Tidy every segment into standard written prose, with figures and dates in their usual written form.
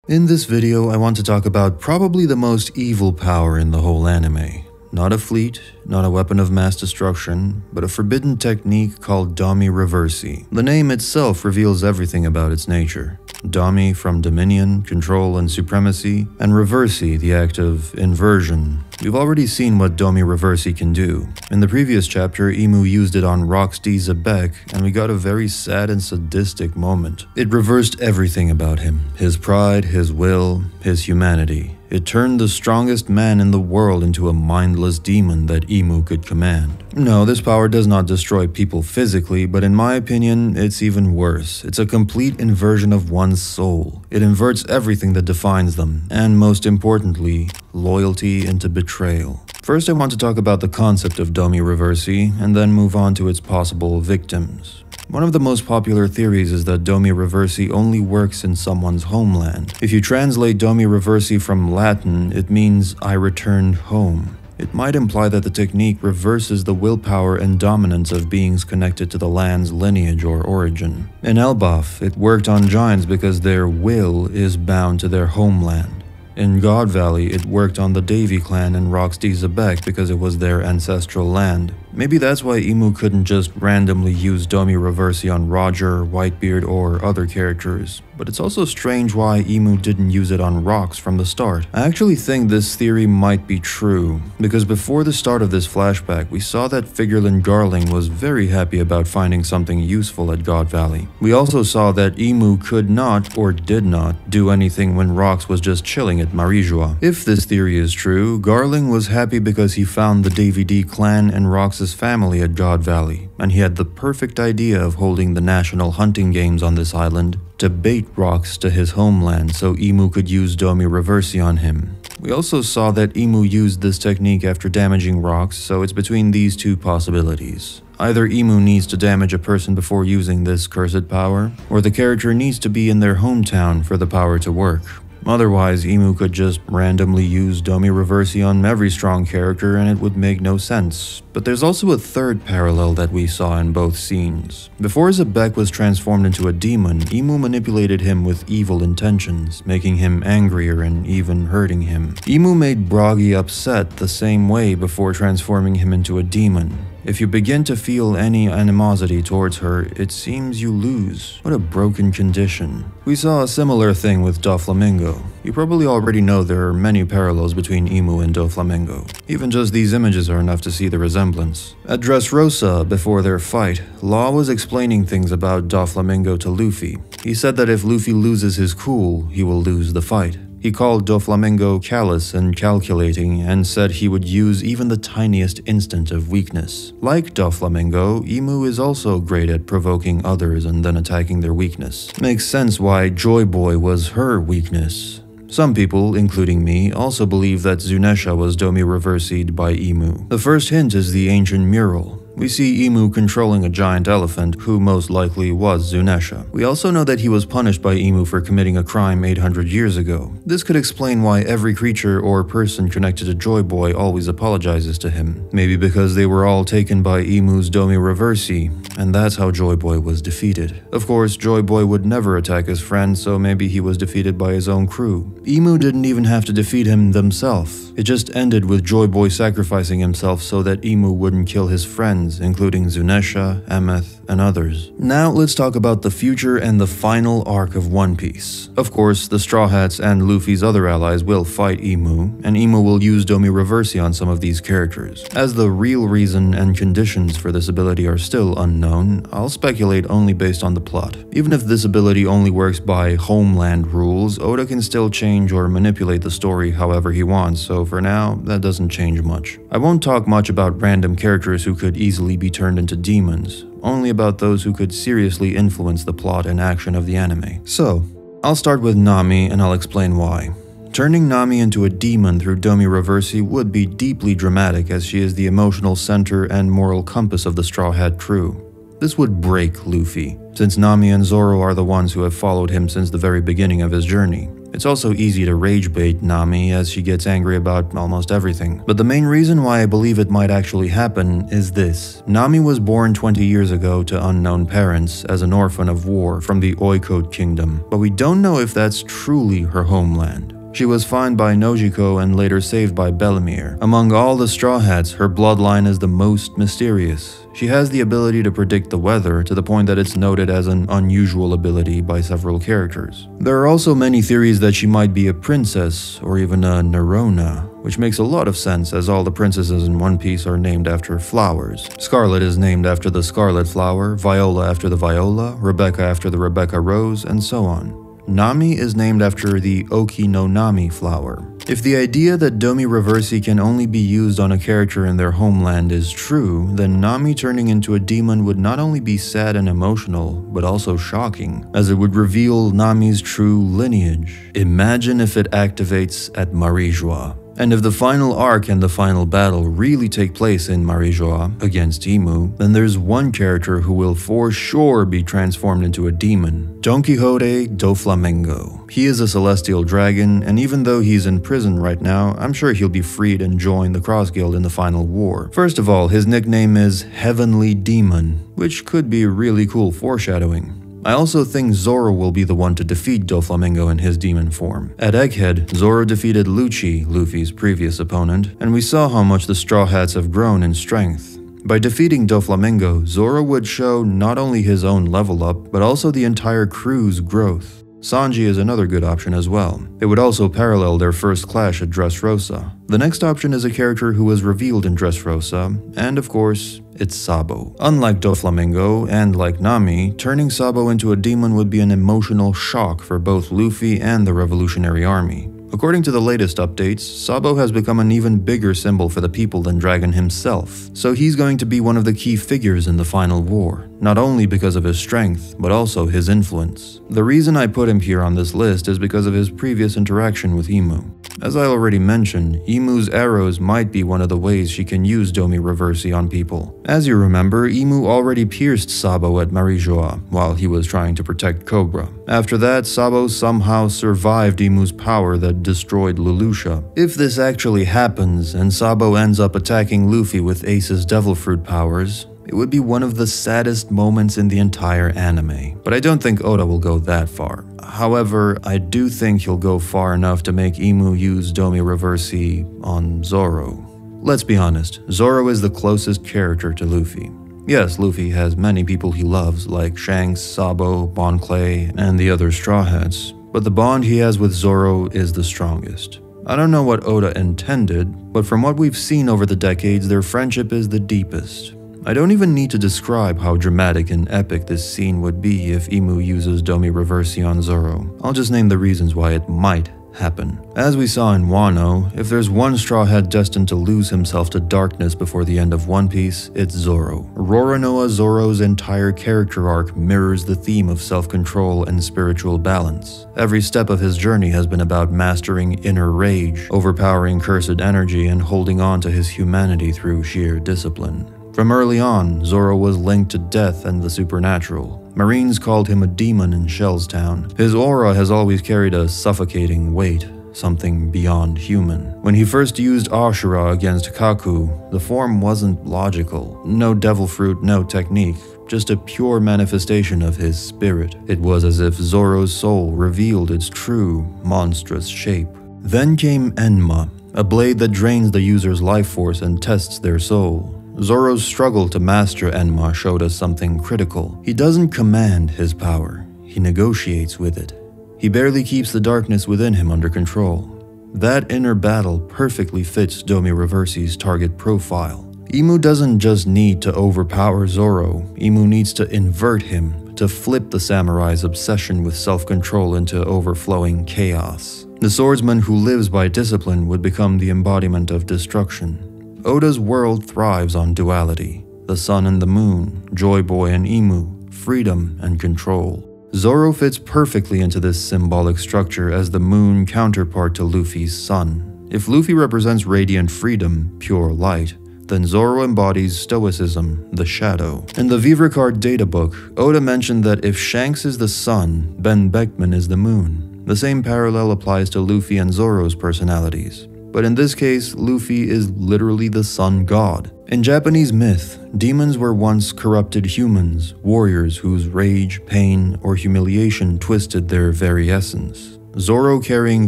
In this video, I want to talk about probably the most evil power in the whole anime. Not a fleet, not a weapon of mass destruction, but a forbidden technique called Domi Reversi. The name itself reveals everything about its nature. Domi from dominion, control, and supremacy, and Reversi, the act of inversion. We've already seen what Domi Reversi can do. In the previous chapter, Imu used it on Xebec, and we got a very sad and sadistic moment. It reversed everything about him. His pride, his will, his humanity. It turned the strongest man in the world into a mindless demon that Imu could command. No, this power does not destroy people physically, but in my opinion, it's even worse. It's a complete inversion of one's soul. It inverts everything that defines them, and most importantly, loyalty into betrayal. First, I want to talk about the concept of Domi Reversi, and then move on to its possible victims. One of the most popular theories is that Domi Reversi only works in someone's homeland. If you translate Domi Reversi from Latin, it means I returned home. It might imply that the technique reverses the willpower and dominance of beings connected to the land's lineage or origin. In Elbaf, it worked on giants because their will is bound to their homeland. In God Valley, it worked on the Davy clan and Xebec because it was their ancestral land. Maybe that's why Imu couldn't just randomly use Domi Reversi on Roger, Whitebeard, or other characters. But it's also strange why Imu didn't use it on rocks from the start. I actually think this theory might be true, because before the start of this flashback, we saw that Figurlin Garling was very happy about finding something useful at God Valley. We also saw that Imu could not, or did not, do anything when Rox was just chilling at Marijua. If this theory is true, Garling was happy because he found the Davy D clan and Rox's family at God Valley, and he had the perfect idea of holding the national hunting games on this island to bait Rox to his homeland so Imu could use Domi Reversi on him. We also saw that Imu used this technique after damaging Rox, so it's between these two possibilities. Either Imu needs to damage a person before using this cursed power, or the character needs to be in their hometown for the power to work. Otherwise, Imu could just randomly use Domi Reversi on every strong character and it would make no sense. But there's also a third parallel that we saw in both scenes. Before Xebec was transformed into a demon, Imu manipulated him with evil intentions, making him angrier and even hurting him. Imu made Bragi upset the same way before transforming him into a demon. If you begin to feel any animosity towards her, it seems you lose. What a broken condition. We saw a similar thing with Doflamingo. You probably already know there are many parallels between Imu and Doflamingo. Even just these images are enough to see the resemblance. At Dressrosa, before their fight, Law was explaining things about Doflamingo to Luffy. He said that if Luffy loses his cool, he will lose the fight. He called Doflamingo callous and calculating and said he would use even the tiniest instant of weakness. Like Doflamingo, Imu is also great at provoking others and then attacking their weakness. Makes sense why Joy Boy was her weakness. Some people, including me, also believe that Zunesha was Domi Reversi'd by Imu. The first hint is the ancient mural. We see Imu controlling a giant elephant, who most likely was Zunesha. We also know that he was punished by Imu for committing a crime 800 years ago. This could explain why every creature or person connected to Joy Boy always apologizes to him. Maybe because they were all taken by Imu's Domi Reversi, and that's how Joy Boy was defeated. Of course, Joy Boy would never attack his friend, so maybe he was defeated by his own crew. Imu didn't even have to defeat him themselves. It just ended with Joy Boy sacrificing himself so that Imu wouldn't kill his friends, including Zunesha, Emeth, and others. Now let's talk about the future and the final arc of One Piece. Of course, the Straw Hats and Luffy's other allies will fight Imu, and Imu will use Domi Reversi on some of these characters. As the real reason and conditions for this ability are still unknown, I'll speculate only based on the plot. Even if this ability only works by homeland rules, Oda can still change or manipulate the story however he wants, so for now, that doesn't change much. I won't talk much about random characters who could easily be turned into demons, only about those who could seriously influence the plot and action of the anime. So, I'll start with Nami and I'll explain why. Turning Nami into a demon through Domi Reversi would be deeply dramatic as she is the emotional center and moral compass of the Straw Hat crew. This would break Luffy, since Nami and Zoro are the ones who have followed him since the very beginning of his journey. It's also easy to rage bait Nami as she gets angry about almost everything. But the main reason why I believe it might actually happen is this. Nami was born 20 years ago to unknown parents as an orphan of war from the Oikote kingdom, but we don't know if that's truly her homeland. She was found by Nojiko and later saved by Bellemere. Among all the Straw Hats, her bloodline is the most mysterious. She has the ability to predict the weather to the point that it's noted as an unusual ability by several characters. There are also many theories that she might be a princess or even a Nerona, which makes a lot of sense as all the princesses in One Piece are named after flowers. Scarlet is named after the scarlet flower, Viola after the viola, Rebecca after the Rebecca rose, and so on. Nami is named after the Oki no Nami flower. If the idea that Domi Reversi can only be used on a character in their homeland is true, then Nami turning into a demon would not only be sad and emotional, but also shocking, as it would reveal Nami's true lineage. Imagine if it activates at Marijois. And if the final arc and the final battle really take place in Marijois against Imu, then there's one character who will for sure be transformed into a demon. Don Quixote Doflamingo. He is a celestial dragon, and even though he's in prison right now, I'm sure he'll be freed and join the Cross Guild in the final war. First of all, his nickname is Heavenly Demon, which could be really cool foreshadowing. I also think Zoro will be the one to defeat Doflamingo in his demon form. At Egghead, Zoro defeated Lucci, Luffy's previous opponent, and we saw how much the Straw Hats have grown in strength. By defeating Doflamingo, Zoro would show not only his own level up, but also the entire crew's growth. Sanji is another good option as well. It would also parallel their first clash at Dressrosa. The next option is a character who was revealed in Dressrosa, and of course, it's Sabo. Unlike Doflamingo, and like Nami, turning Sabo into a demon would be an emotional shock for both Luffy and the Revolutionary Army. According to the latest updates, Sabo has become an even bigger symbol for the people than Dragon himself, so he's going to be one of the key figures in the final war, not only because of his strength, but also his influence. The reason I put him here on this list is because of his previous interaction with Imu. As I already mentioned, Imu's arrows might be one of the ways she can use Domi Reversi on people. As you remember, Imu already pierced Sabo at Marijois while he was trying to protect Cobra. After that, Sabo somehow survived Imu's power that destroyed Leloucha. If this actually happens and Sabo ends up attacking Luffy with Ace's Devil Fruit powers, it would be one of the saddest moments in the entire anime. But I don't think Oda will go that far. However, I do think he'll go far enough to make Imu use Domi Reversi on Zoro. Let's be honest, Zoro is the closest character to Luffy. Yes, Luffy has many people he loves, like Shanks, Sabo, Bon Clay, and the other Straw Hats, but the bond he has with Zoro is the strongest. I don't know what Oda intended, but from what we've seen over the decades, their friendship is the deepest. I don't even need to describe how dramatic and epic this scene would be if Imu uses Domi Reversi on Zoro. I'll just name the reasons why it might happen. As we saw in Wano, if there's one Straw Hat destined to lose himself to darkness before the end of One Piece, it's Zoro. Roronoa Zoro's entire character arc mirrors the theme of self-control and spiritual balance. Every step of his journey has been about mastering inner rage, overpowering cursed energy, and holding on to his humanity through sheer discipline. From early on, Zoro was linked to death and the supernatural. Marines called him a demon in Shellstown. His aura has always carried a suffocating weight, something beyond human. When he first used Ashura against Kaku, the form wasn't logical. No devil fruit, no technique, just a pure manifestation of his spirit. It was as if Zoro's soul revealed its true, monstrous shape. Then came Enma, a blade that drains the user's life force and tests their soul. Zoro's struggle to master Enma showed us something critical. He doesn't command his power, he negotiates with it. He barely keeps the darkness within him under control. That inner battle perfectly fits Domi Reversi's target profile. Imu doesn't just need to overpower Zoro, Imu needs to invert him, to flip the samurai's obsession with self-control into overflowing chaos. The swordsman who lives by discipline would become the embodiment of destruction. Oda's world thrives on duality, the sun and the moon, Joy Boy and Imu, freedom and control. Zoro fits perfectly into this symbolic structure as the moon counterpart to Luffy's sun. If Luffy represents radiant freedom, pure light, then Zoro embodies stoicism, the shadow. In the Vivre Card databook, Oda mentioned that if Shanks is the sun, Ben Beckman is the moon. The same parallel applies to Luffy and Zoro's personalities. But in this case, Luffy is literally the sun god. In Japanese myth, demons were once corrupted humans, warriors whose rage, pain, or humiliation twisted their very essence. Zoro carrying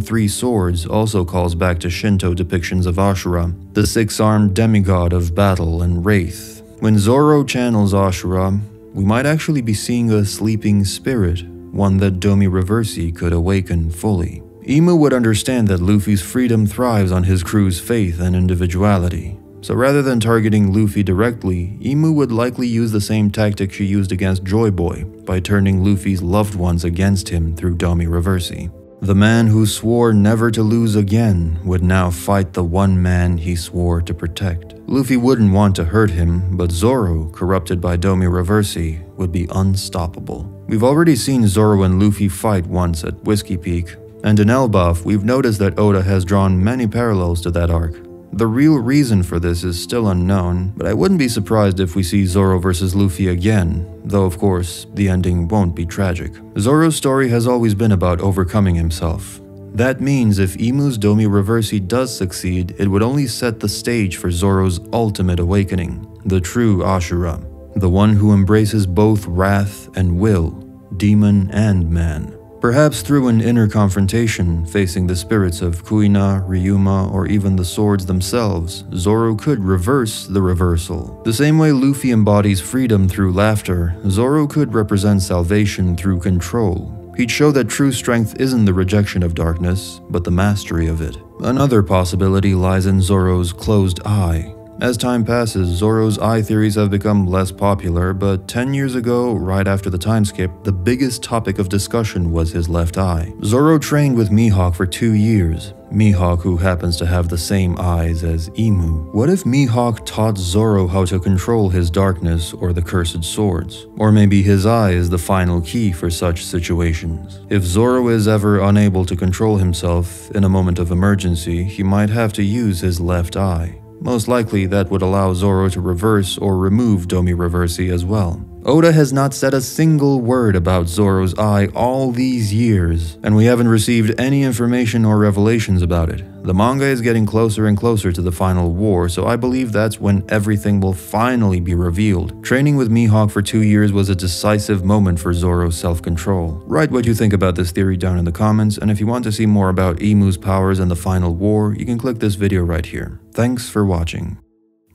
3 swords also calls back to Shinto depictions of Ashura, the 6-armed demigod of battle and wraith. When Zoro channels Ashura, we might actually be seeing a sleeping spirit, one that Domi Reversi could awaken fully. Imu would understand that Luffy's freedom thrives on his crew's faith and individuality. So rather than targeting Luffy directly, Imu would likely use the same tactic she used against Joy Boy, by turning Luffy's loved ones against him through Domi Reversi. The man who swore never to lose again would now fight the one man he swore to protect. Luffy wouldn't want to hurt him, but Zoro, corrupted by Domi Reversi, would be unstoppable. We've already seen Zoro and Luffy fight once at Whiskey Peak, and in Elbaf, we've noticed that Oda has drawn many parallels to that arc. The real reason for this is still unknown, but I wouldn't be surprised if we see Zoro versus Luffy again, though of course, the ending won't be tragic. Zoro's story has always been about overcoming himself. That means if Imu's Domi Reversi does succeed, it would only set the stage for Zoro's ultimate awakening, the true Ashura, the one who embraces both wrath and will, demon and man. Perhaps through an inner confrontation, facing the spirits of Kuina, Ryuma, or even the swords themselves, Zoro could reverse the reversal. The same way Luffy embodies freedom through laughter, Zoro could represent salvation through control. He'd show that true strength isn't the rejection of darkness, but the mastery of it. Another possibility lies in Zoro's closed eye. As time passes, Zoro's eye theories have become less popular, but 10 years ago, right after the time skip, the biggest topic of discussion was his left eye. Zoro trained with Mihawk for 2 years, Mihawk who happens to have the same eyes as Imu. What if Mihawk taught Zoro how to control his darkness or the cursed swords? Or maybe his eye is the final key for such situations. If Zoro is ever unable to control himself in a moment of emergency, he might have to use his left eye. Most likely, that would allow Zoro to reverse or remove Domi Reversi as well. Oda has not said a single word about Zoro's eye all these years, and we haven't received any information or revelations about it. The manga is getting closer and closer to the final war, so I believe that's when everything will finally be revealed. Training with Mihawk for 2 years was a decisive moment for Zoro's self-control. Write what you think about this theory down in the comments, and if you want to see more about Imu's powers and the final war, you can click this video right here. Thanks for watching.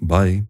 Bye.